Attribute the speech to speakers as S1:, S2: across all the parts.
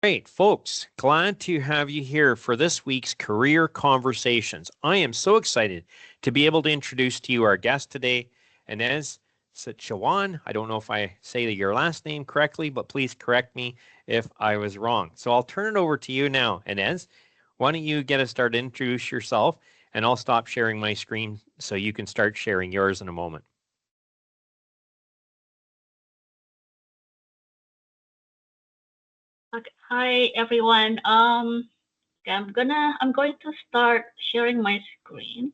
S1: Great, folks. Glad to have you here for this week's Career Conversations. I am so excited to be able to introduce to you our guest today, Inez Setawian. I don't know if I say your last name correctly, but please correct me if I was wrong. So I'll turn it over to you now, Inez. Why don't you get us started, introduce yourself, and I'll stop sharing my screen so you can start sharing yours in a moment.
S2: Okay. Hi everyone. Okay, I'm going to start sharing my screen.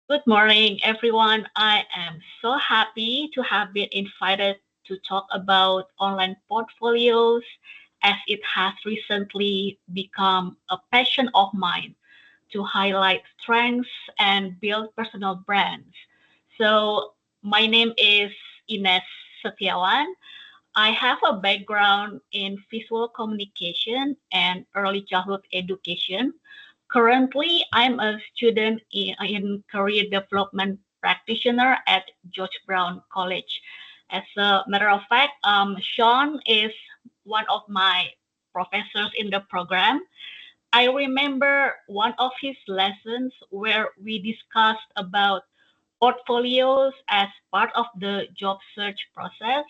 S2: Good morning, everyone. I am so happy to have been invited to talk about online portfolios as it has recently become a passion of mine to highlight strengths and build personal brands. So, my name is Inez Setiawan. I have a background in visual communication and early childhood education. Currently, I'm a student in career development practitioner at George Brown College. As a matter of fact, Sean is one of my professors in the program. I remember one of his lessons where we discussed about portfolios as part of the job search process.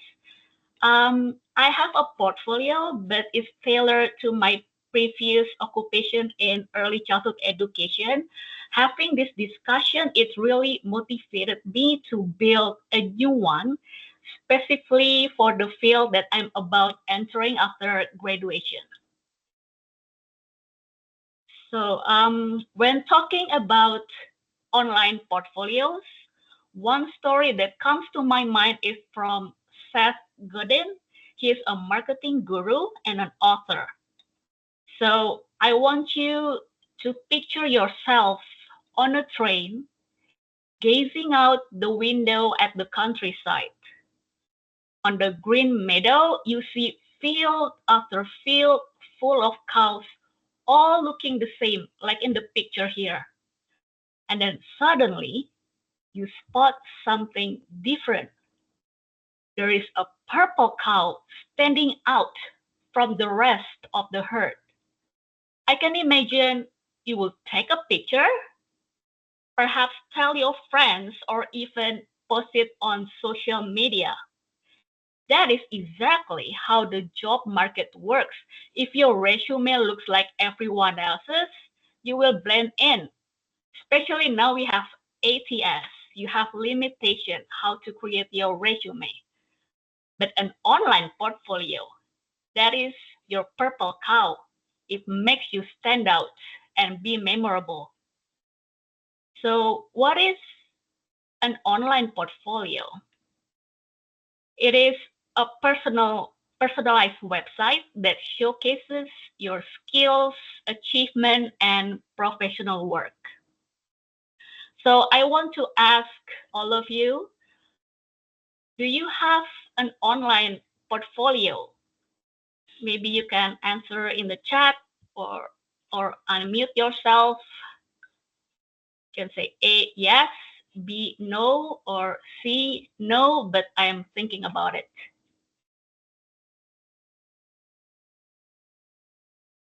S2: I have a portfolio, but it's tailored to my previous occupation in early childhood education. Having this discussion, it really motivated me to build a new one, specifically for the field that I'm about entering after graduation. So, when talking about online portfolios, one story that comes to my mind is from Seth Godin. He is a marketing guru and an author. So I want you to picture yourself on a train, gazing out the window at the countryside. On the green meadow, you see field after field full of cows, all looking the same, like in the picture here. And then suddenly, you spot something different. There is a purple cow standing out from the rest of the herd. I can imagine you will take a picture, perhaps tell your friends, or even post it on social media. That is exactly how the job market works. If your resume looks like everyone else's, you will blend in. Especially now we have ATS. You have limitation how to create your resume. But an online portfolio, that is your purple cow. It makes you stand out and be memorable. So, what is an online portfolio? It is a personalized website that showcases your skills, achievement, and professional work. So, I want to ask all of you, do you have an online portfolio? Maybe you can answer in the chat or unmute yourself. You can say A yes, B no, or C no, but I am thinking about it.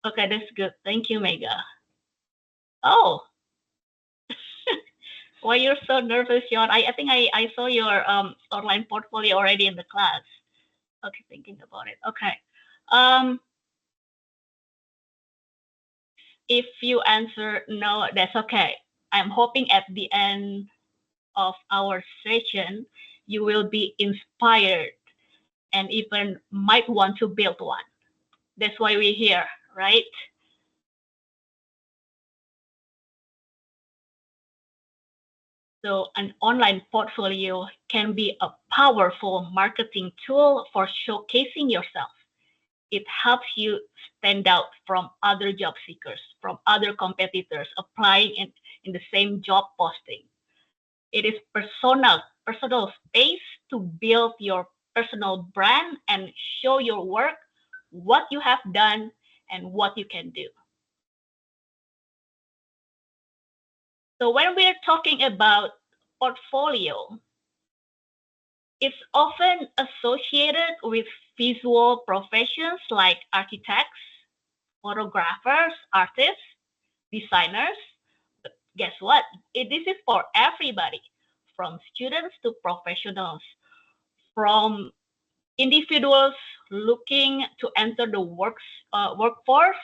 S2: Okay, that's good. Thank you, Mega. Oh, why you're so nervous, Sean? I think I saw your online portfolio already in the class. Okay, thinking about it. Okay. Um, if you answer no, that's okay. I'm hoping at the end of our session, you will be inspired and even might want to build one. That's why we're here, right? So, an online portfolio can be a powerful marketing tool for showcasing yourself. It helps you stand out from other job seekers, from other competitors applying in the same job posting. It is personal space to build your personal brand and show your work, what you have done, and what you can do. So when we're talking about portfolio, It's often associated with visual professions like architects, photographers, artists, designers. But guess what? This is for everybody, from students to professionals, from individuals looking to enter the workforce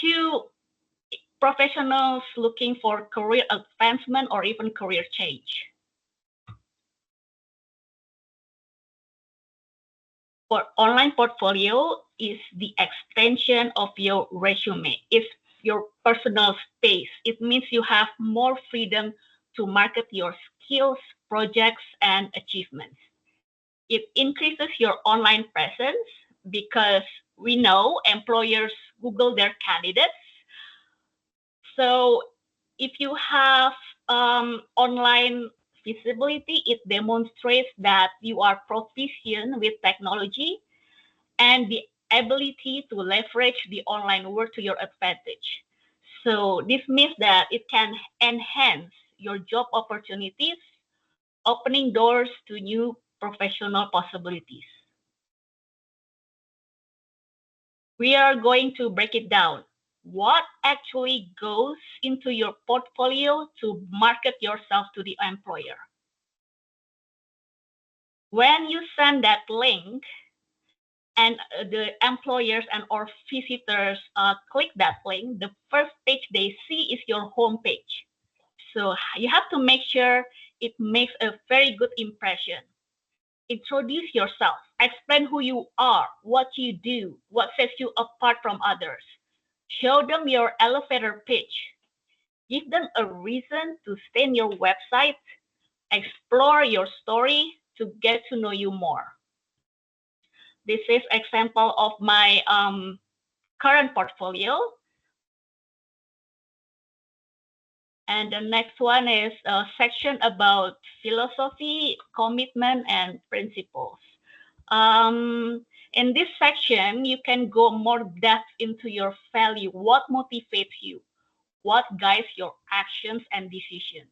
S2: to professionals looking for career advancement or even career change. For online portfolio is the extension of your resume. It's your personal space. It means you have more freedom to market your skills, projects, and achievements. It increases your online presence because we know employers Google their candidates. So if you have online visibility, it demonstrates that you are proficient with technology and the ability to leverage the online world to your advantage. So this means that it can enhance your job opportunities, opening doors to new professional possibilities. We are going to break it down. What actually goes into your portfolio to market yourself to the employer? When you send that link and the employers and or visitors click that link, the first page they see is your home page. So you have to make sure it makes a very good impression. Introduce yourself, explain who you are, what you do, what sets you apart from others. Show them your elevator pitch. Give them a reason to stay on your website. Explore your story to get to know you more. This is example of my current portfolio. And the next one is a section about philosophy, commitment, and principles. In this section, you can go more depth into your value, what motivates you, what guides your actions and decisions.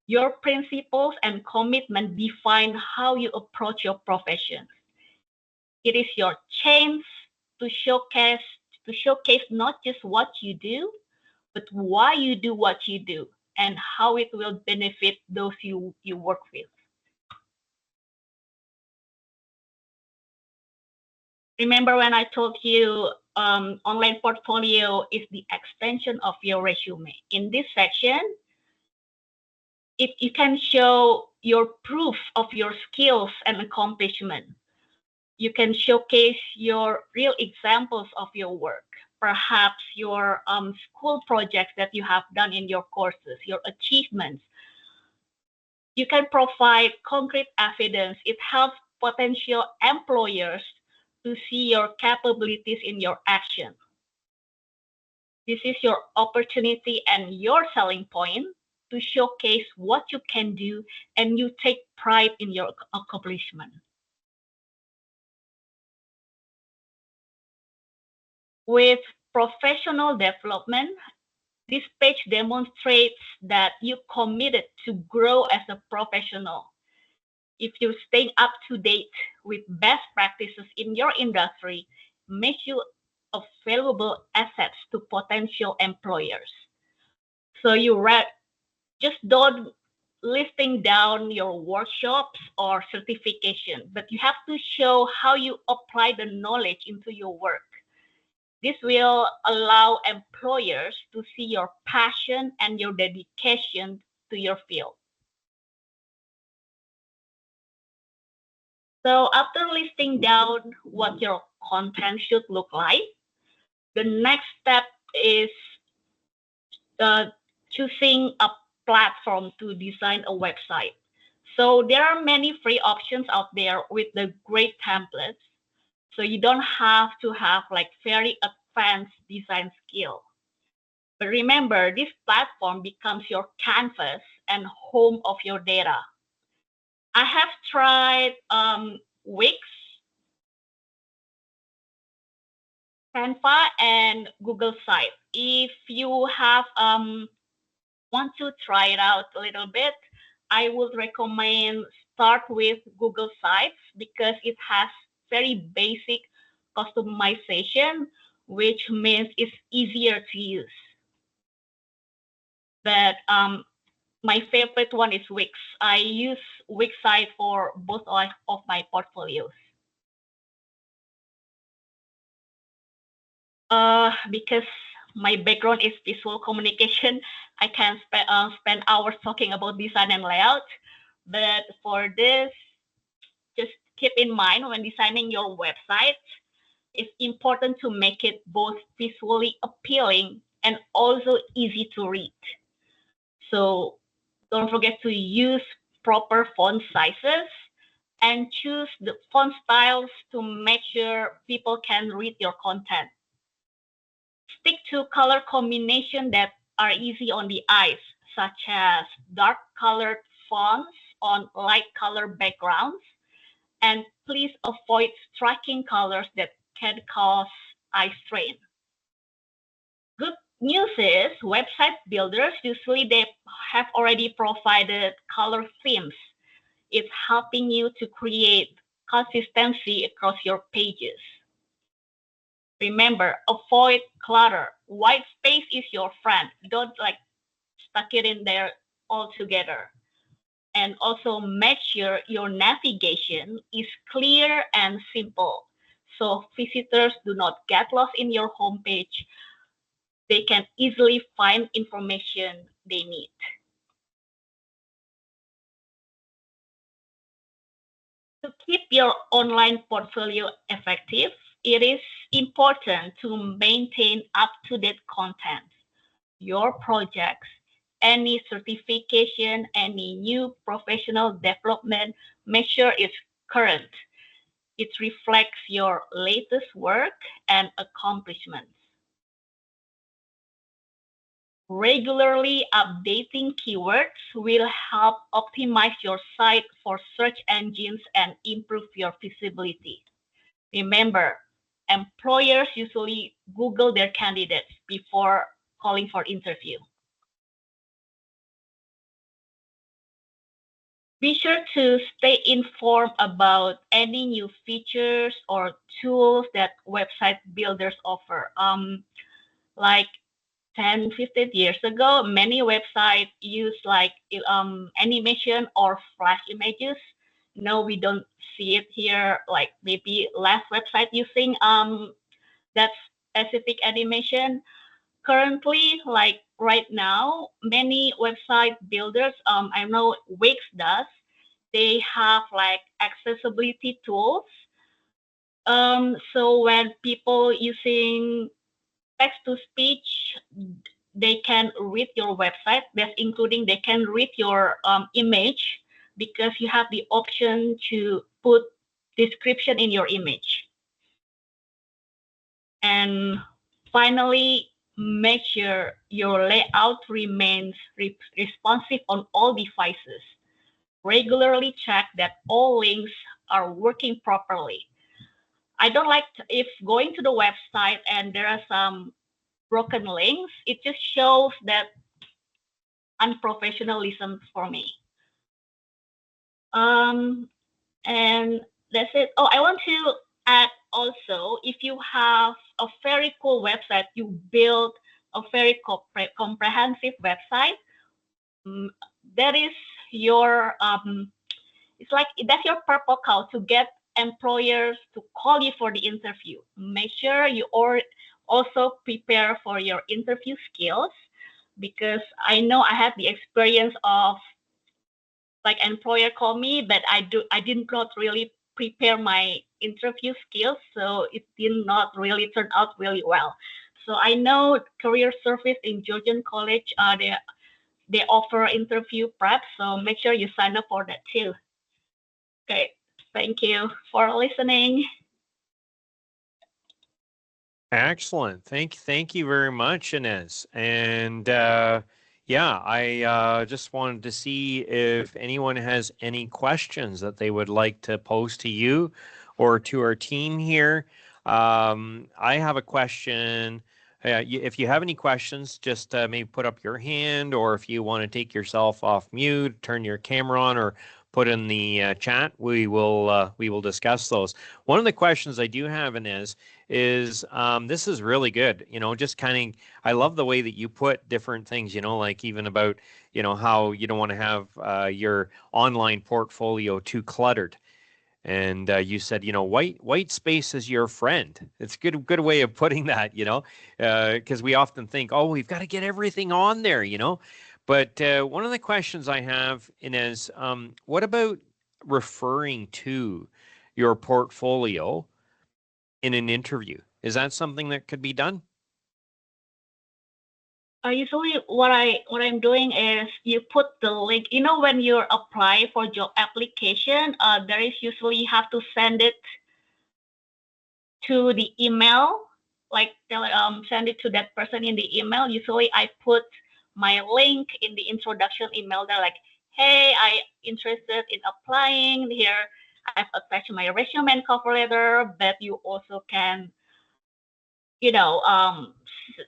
S2: Your principles and commitment define how you approach your profession. It is your chance to showcase not just what you do, but why you do what you do and how it will benefit those you work with. Remember when I told you online portfolio is the extension of your resume. In this section, if you can show your proof of your skills and accomplishment, you can showcase your real examples of your work, perhaps your school projects that you have done in your courses, your achievements. You can provide concrete evidence. It helps potential employers to see your capabilities in your action. This is your opportunity and your selling point to showcase what you can do and you take pride in your accomplishment. With professional development, this page demonstrates that you committed to grow as a professional. If you stay up to date with best practices in your industry, makes you a valuable assets to potential employers. So just don't listing down your workshops or certification, but you have to show how you apply the knowledge into your work. This will allow employers to see your passion and your dedication to your field. So after listing down what your content should look like, the next step is choosing a platform to design a website. So there are many free options out there with the great templates. So you don't have to have like very advanced design skill. But remember, this platform becomes your canvas and home of your data. I have tried Wix, Canva, and Google Site. If you have want to try it out a little bit, I would recommend start with Google Sites because it has very basic customization, which means it's easier to use. But my favorite one is Wix. I use Wix site for both of my portfolios. Because my background is visual communication, I can spend hours talking about design and layout. But for this, just keep in mind when designing your website, it's important to make it both visually appealing and also easy to read. So don't forget to use proper font sizes and choose the font styles to make sure people can read your content. Stick to color combinations that are easy on the eyes, such as dark colored fonts on light color backgrounds, and please avoid striking colors that can cause eye strain. Good news is website builders usually they have already provided color themes. It's helping you to create consistency across your pages. Remember, avoid clutter. White space is your friend. Don't like stuck it in there altogether. And also make sure your navigation is clear and simple. So visitors do not get lost in your homepage. They can easily find information they need. To keep your online portfolio effective, it is important to maintain up-to-date content. Your projects, any certification, any new professional development, make sure it's current. It reflects your latest work and accomplishments. Regularly updating keywords will help optimize your site for search engines and improve your visibility. Remember, employers usually Google their candidates before calling for interview. Be sure to stay informed about any new features or tools that website builders offer. Like 10, 15 years ago, many websites use like animation or flash images. No, we don't see it here. Like maybe last website using that specific animation. Currently, like right now, many website builders, I know Wix does, they have like accessibility tools. So when people using text to speech, they can read your website. That's including they can read your image because you have the option to put description in your image. And finally, make sure your layout remains responsive on all devices. Regularly check that all links are working properly. I don't like if going to the website and there are some broken links, it just shows that unprofessionalism for me. Um, and that's it. Oh, I want to add also, if you have a very cool website, you build a very comprehensive website, mm, that is your it's like that's your purple cow to get employers to call you for the interview. Make sure you also prepare for your interview skills because I know I have the experience of like employer call me, but I did not really prepare my interview skills, so it did not really turn out really well. So I know career service in Georgian College, they offer interview prep, so make sure you sign up for that too. Okay, thank you for listening.
S1: Excellent. Thank you very much, Inez. And yeah, I just wanted to see if anyone has any questions that they would like to pose to you or to our team here. I have a question. If you have any questions, just maybe put up your hand, or if you want to take yourself off mute, turn your camera on, or put in the chat. We will discuss those. One of the questions I do have, Inez, is this is really good. Just kind of, I love the way that you put different things. Like even about how you don't want to have your online portfolio too cluttered. And you said, white space is your friend. It's a good way of putting that, because we often think, oh, we've got to get everything on there, But one of the questions I have, Inez, what about referring to your portfolio in an interview? Is that something that could be done?
S2: Usually what I'm doing is you put the link, when you apply for job application, there is usually you have to send it to the email, like send it to that person in the email. Usually I put my link in the introduction email there, like, hey, I interested in applying here. I've attached my resume and cover letter, but you also can,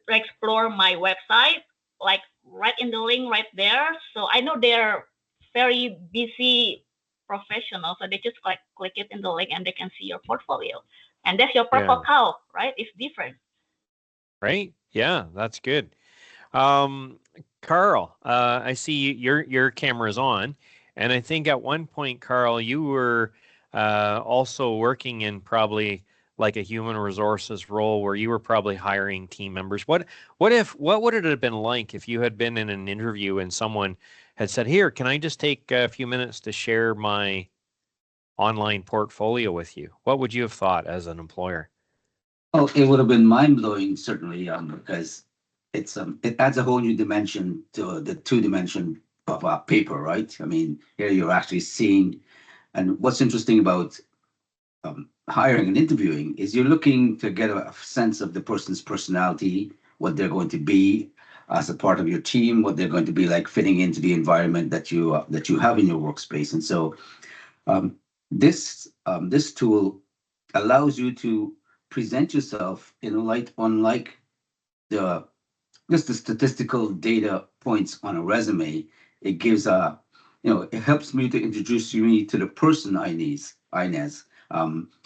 S2: explore my website, like right in the link right there. So I know they're very busy professionals, so they just click it in the link and they can see your portfolio. And that's your purple cow, right? It's different.
S1: Right? Yeah, that's good. Carl, I see your camera's on, and I think at one point, Carl, you were also working in probably like a human resources role where you were probably hiring team members. What would it have been like if you had been in an interview and someone had said, "Here, can I just take a few minutes to share my online portfolio with you?" What would you have thought as an employer?
S3: Oh, it would have been mind-blowing, certainly, because it adds a whole new dimension to the two-dimension of paper, right? I mean, here you're actually seeing, and what's interesting about hiring and interviewing is you're looking to get a sense of the person's personality, what they're going to be as a part of your team, what they're going to be like fitting into the environment that you have in your workspace. And so um, this tool allows you to present yourself in a light unlike the just the statistical data points on a resume. It gives it helps me to introduce me to the person Inez,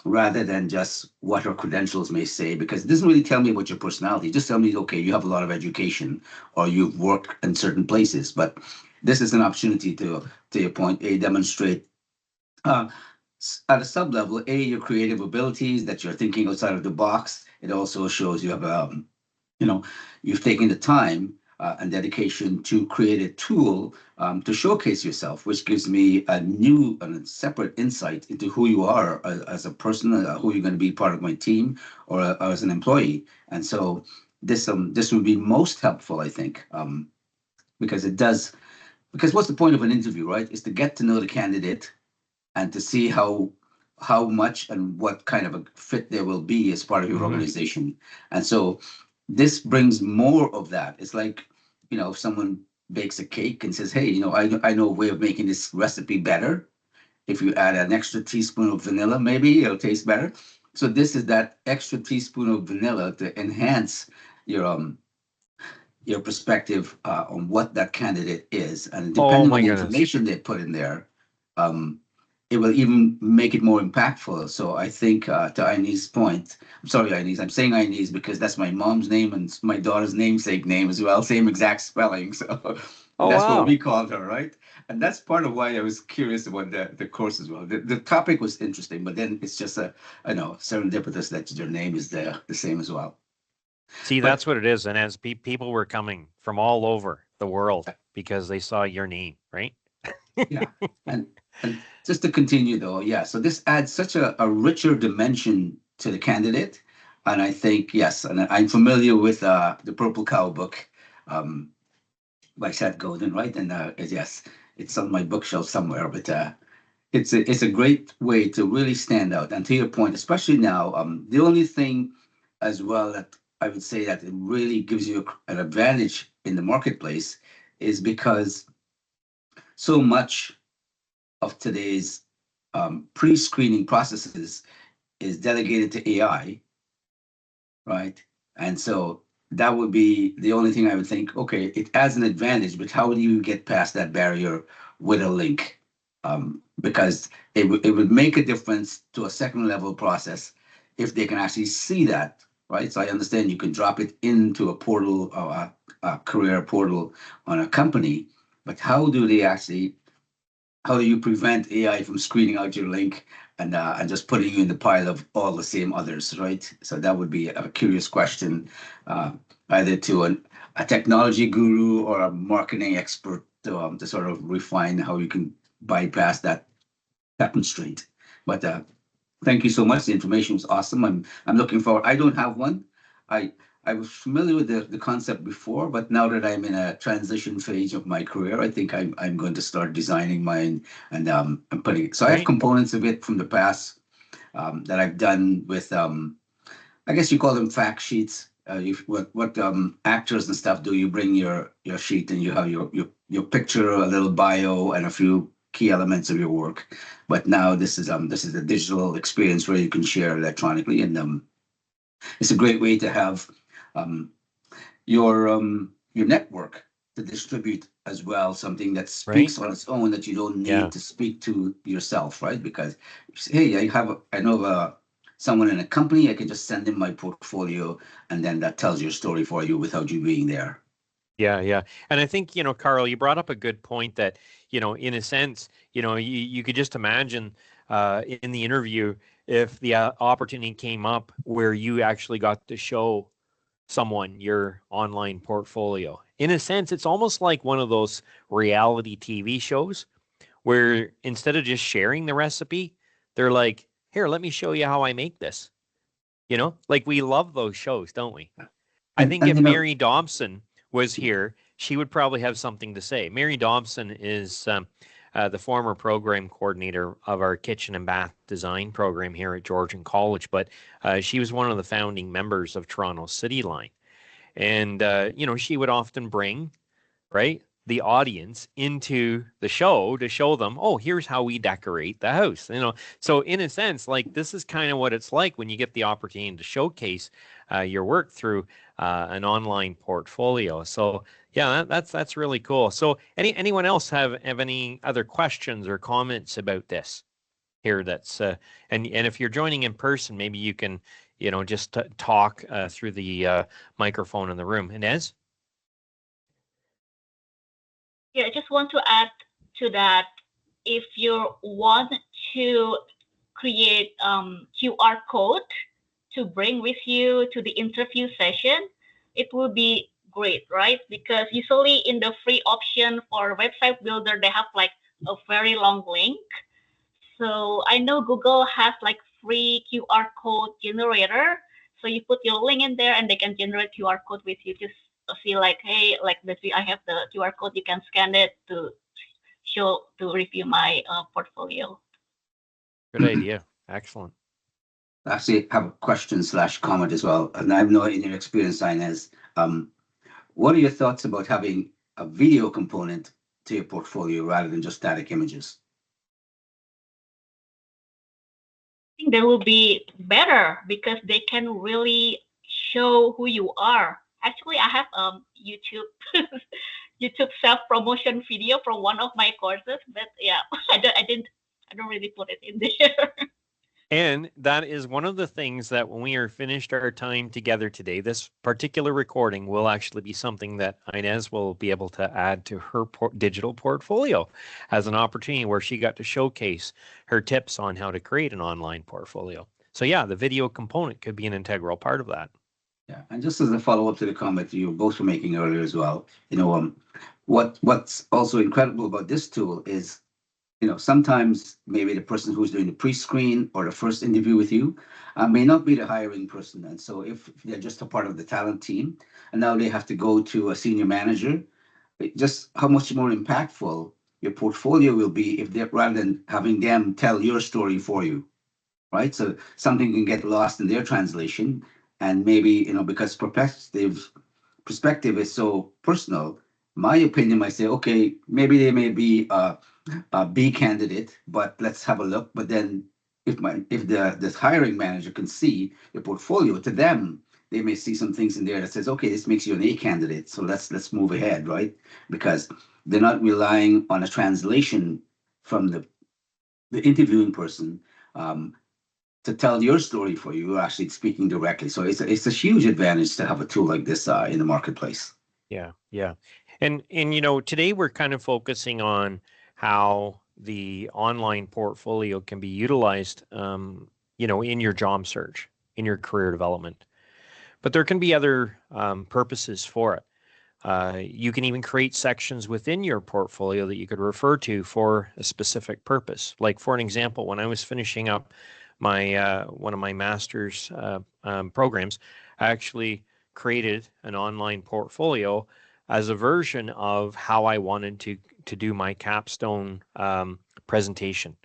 S3: rather than just what her credentials may say, because it doesn't really tell me about your personality. Just tell me, okay, you have a lot of education or you've worked in certain places. But this is an opportunity to your point, demonstrate uh, at a sub level, your creative abilities, that you're thinking outside of the box. It also shows you have, you've taken the time and dedication to create a tool to showcase yourself, which gives me a new and separate insight into who you are as a person, who you're going to be part of my team or as an employee. And so this would be most helpful, I think, because it does. Because what's the point of an interview, right? Is to get to know the candidate and to see how much and what kind of a fit there will be as part of your organization. And so this brings more of that. It's like, if someone bakes a cake and says, hey, I know a way of making this recipe better. If you add an extra teaspoon of vanilla, maybe it'll taste better. So this is that extra teaspoon of vanilla to enhance your perspective on what that candidate is. And depending on the information they put in there, it will even make it more impactful. So I think to Inez's point, I'm sorry, Inez, I'm saying Inez because that's my mom's name and my daughter's namesake name as well, same exact spelling. So that's what we called her, right? And that's part of why I was curious about the course as well. The topic was interesting, but then it's just serendipitous that your name is the same as well.
S1: See, that's what it is. And as people were coming from all over the world because they saw your name, right?
S3: Yeah. And just to continue though, yeah. So this adds such a richer dimension to the candidate. And I think, yes, and I'm familiar with the Purple Cow book by Seth Godin, right? And yes, it's on my bookshelf somewhere, but it's a great way to really stand out. And to your point, especially now, the only thing as well that I would say that it really gives you an advantage in the marketplace is because so much of today's pre-screening processes is delegated to AI, right? And so that would be the only thing I would think, okay, it adds an advantage, but how do you get past that barrier with a link? Because it would make a difference to a second level process if they can actually see that, right? So I understand you can drop it into a portal or a career portal on a company, but how do you prevent AI from screening out your link and just putting you in the pile of all the same others, right? So that would be a curious question, uh, either to a technology guru or a marketing expert to sort of refine how you can bypass that constraint. But thank you so much. The information was awesome. I'm looking forward. I don't have one. I I was familiar with the concept before, but now that I'm in a transition phase of my career, I think I'm going to start designing mine and I'm putting. So I have
S1: Great.
S3: components of it from the past that I've done with I guess you call them fact sheets. What actors and stuff do? You bring your sheet and you have your picture, a little bio, and a few key elements of your work. But now this is a digital experience where you can share electronically, and it's a great way to have um, your network to distribute as well. Something that
S1: Right.
S3: speaks on its own that you don't
S1: Yeah.
S3: need to speak to yourself, right? Because hey, I know someone in a company. I can just send them my portfolio, and then that tells your story for you without you being there.
S1: Yeah, yeah. And I think, Carl, you brought up a good point that, in a sense, you could just imagine in the interview if the opportunity came up where you actually got to show someone your online portfolio. In a sense, it's almost like one of those reality TV shows where instead of just sharing the recipe, they're like, here, let me show you how I make this. Like we love those shows, don't we? I think
S3: And
S1: if Mary Dobson was here, she would probably have something to say. Mary Dobson is the former program coordinator of our kitchen and bath design program here at Georgian College, but she was one of the founding members of Toronto City Line. And, she would often bring, right, the audience into the show to show them, oh, here's how we decorate the house. So in a sense, like this is kind of what it's like when you get the opportunity to showcase your work through an online portfolio. So yeah, that's really cool. So anyone else have any other questions or comments about this here? That's and if you're joining in person, maybe you can just talk through the microphone in the room. Inez?
S2: Yeah, I just want to add to that. If you want to create QR code to bring with you to the interview session, it will be great, right? Because usually in the free option for website builder, they have like a very long link. So I know Google has like free QR code generator. So you put your link in there and they can generate QR code with you. Just see like, hey, like this, I have the QR code. You can scan it to show to review my portfolio.
S1: Good idea. Excellent.
S3: actually have a question slash comment as well. And I know in your experience, Inez, what are your thoughts about having a video component to your portfolio rather than just static images?
S2: I think they will be better because they can really show who you are. Actually, I have YouTube YouTube self promotion video from one of my courses, but yeah, I don't really put it in there.
S1: And that is one of the things that when we are finished our time together today, this particular recording will actually be something that Inez will be able to add to her digital portfolio as an opportunity where she got to showcase her tips on how to create an online portfolio. So yeah, the video component could be an integral part of that.
S3: Yeah, and just as a follow up to the comment you both were making earlier as well, what's also incredible about this tool is sometimes maybe the person who's doing the pre-screen or the first interview with you may not be the hiring person. And so if they're just a part of the talent team and now they have to go to a senior manager, just how much more impactful your portfolio will be if they're rather than having them tell your story for you, right? So something can get lost in their translation. And maybe, because perspective is so personal, my opinion might say, okay, maybe they may be a B candidate, but let's have a look. But then if the this hiring manager can see the portfolio, to them, they may see some things in there that says, okay, this makes you an A candidate, so let's move ahead, right? Because they're not relying on a translation from the interviewing person um, to tell your story for you. You're actually speaking directly, so it's a huge advantage to have a tool like this in the marketplace.
S1: Yeah, yeah. And today we're kind of focusing on how the online portfolio can be utilized in your job search, in your career development. But there can be other purposes for it. You can even create sections within your portfolio that you could refer to for a specific purpose. Like for an example, when I was finishing up my one of my master's programs, I actually created an online portfolio as a version of how I wanted to do my capstone presentation.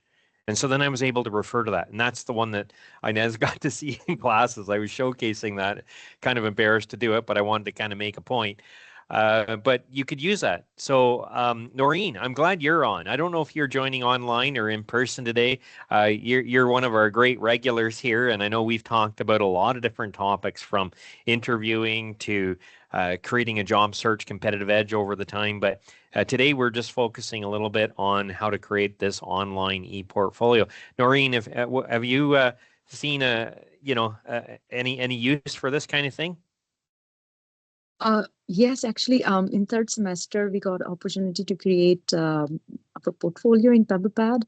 S1: And so then I was able to refer to that. And that's the one that Inez got to see in classes. I was showcasing that, kind of embarrassed to do it, but I wanted to kind of make a point. But you could use that. So, Noreen, I'm glad you're on. I don't know if you're joining online or in person today. You're one of our great regulars here, and I know we've talked about a lot of different topics, from interviewing to creating a job search competitive edge over the time. But today we're just focusing a little bit on how to create this online e-portfolio. Noreen, have you seen any use for this kind of thing?
S4: Yes, actually, in third semester, we got opportunity to create a portfolio in PebblePad.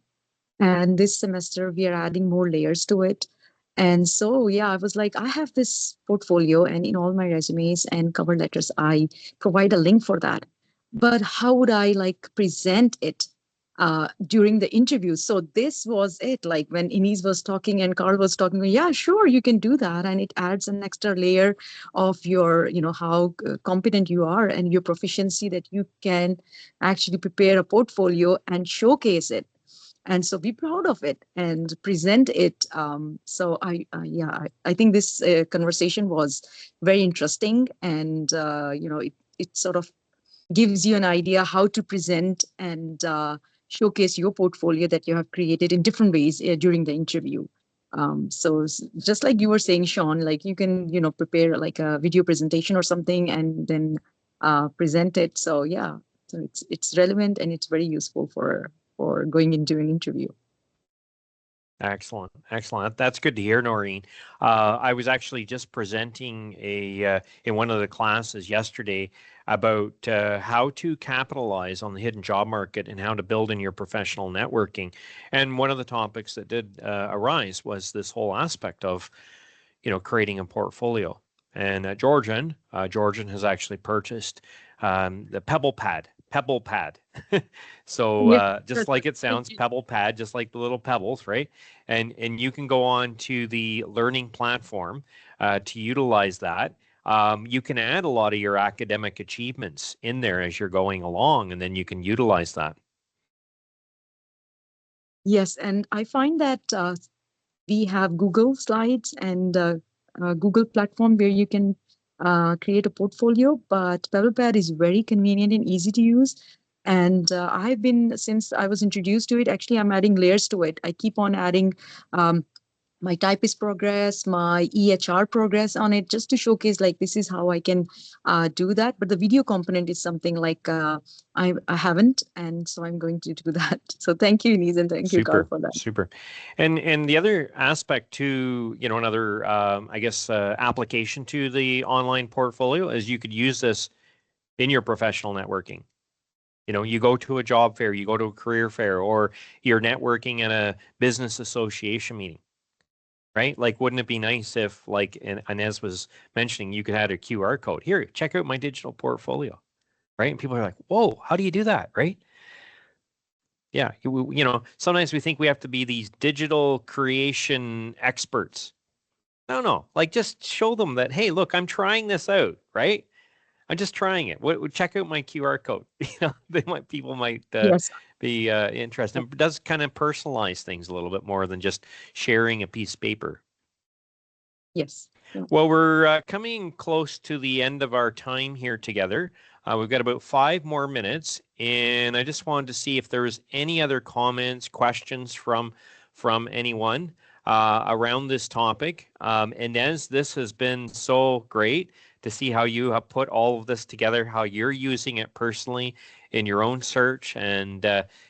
S4: And this semester, we are adding more layers to it. And so, yeah, I was like, I have this portfolio, and in all my resumes and cover letters, I provide a link for that. But how would I present it during the interview? So this was it. Like when Inez was talking and Carl was talking, yeah, sure, you can do that. And it adds an extra layer of your, how competent you are and your proficiency, that you can actually prepare a portfolio and showcase it. And so be proud of it and present it. So I think this conversation was very interesting, and it sort of gives you an idea how to present and showcase your portfolio that you have created in different ways during the interview. So just like you were saying, Sean, like you can prepare like a video presentation or something and then present it. So yeah, so it's relevant and it's very useful for going into an interview.
S1: Excellent, excellent. That's good to hear, Noreen. I was actually just presenting in one of the classes yesterday about how to capitalize on the hidden job market and how to build in your professional networking. And one of the topics that did arise was this whole aspect of, creating a portfolio. And Georgian has actually purchased the Pebble Pad. So just like it sounds, Pebble Pad, just like the little pebbles, right? And you can go on to the learning platform to utilize that. You can add a lot of your academic achievements in there as you're going along, and then you can utilize that.
S4: Yes, and I find that we have Google Slides and Google platform where you can create a portfolio, but PebblePad is very convenient and easy to use. And I've been, since I was introduced to it, actually I'm adding layers to it. I keep on adding my typist progress, my EHR progress on it, just to showcase like this is how I can do that. But the video component is something like I haven't, and so I'm going to do that. So thank you, Inez, and thank you, Carl, for that.
S1: Super. And the other aspect to, another, application to the online portfolio is you could use this in your professional networking. You go to a job fair, you go to a career fair, or you're networking at a business association meeting. Right? Like, wouldn't it be nice if, like Inez was mentioning, you could add a QR code. Here, check out my digital portfolio, right? And people are like, whoa, how do you do that, right? Yeah, sometimes we think we have to be these digital creation experts. No, like just show them that, hey, look, I'm trying this out, right? I'm just trying it. Check out my QR code. People might
S4: Yes.
S1: be interested. It does kind of personalize things a little bit more than just sharing a piece of paper.
S4: Yes.
S1: Well, we're coming close to the end of our time here together. We've got about 5 more minutes, and I just wanted to see if there was any other comments, questions from anyone. around this topic. Inez, this has been so great to see how you have put all of this together, how you're using it personally in your own search and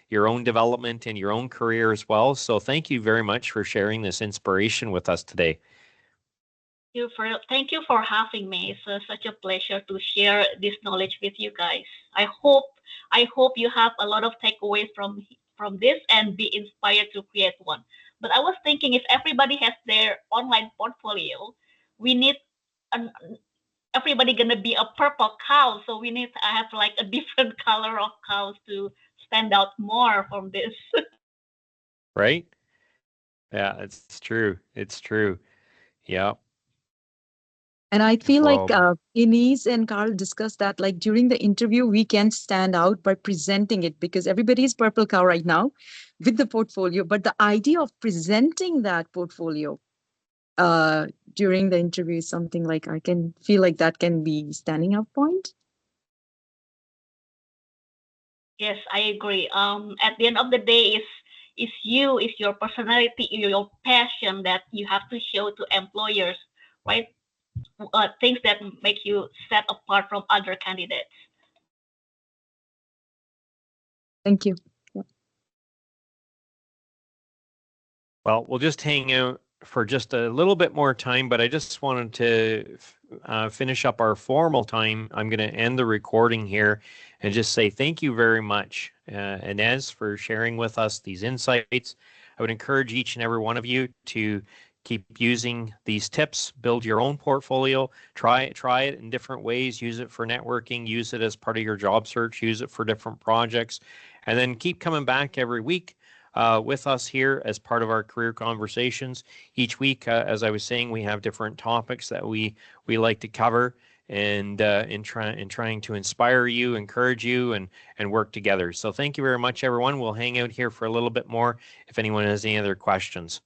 S1: your own development in your own career as well. So thank you very much for sharing this inspiration with us today.
S2: Thank you for having me. It's such a pleasure to share this knowledge with you guys. I hope you have a lot of takeaways from this and be inspired to create one. But I was thinking if everybody has their online portfolio, we need an, everybody gonna be a purple cow. So we need to have like a different color of cows to stand out more from this.
S1: Right? Yeah, it's true. It's true. Yeah.
S4: And I feel like
S1: Well,
S4: Inez and Carl discussed that like during the interview, we can stand out by presenting it because everybody is purple cow right now with the portfolio. But the idea of presenting that portfolio during the interview is something like I can feel like that can be standing out point.
S2: Yes, I agree. At the end of the day, is you, is your personality, your passion that you have to show to employers, right? Things that make you set apart from other candidates.
S4: Thank you. Yeah.
S1: well, we'll just hang out for just a little bit more time, but I just wanted to finish up our formal time. I'm going to end the recording here and just say thank you very much, Inez, for sharing with us these insights. I would encourage each and every one of you to keep using these tips, build your own portfolio, try it in different ways, use it for networking, use it as part of your job search, use it for different projects, and then keep coming back every week with us here as part of our career conversations. Each week, as I was saying, we have different topics that we like to cover, and in trying to inspire you, encourage you, and work together. So thank you very much, everyone. We'll hang out here for a little bit more if anyone has any other questions.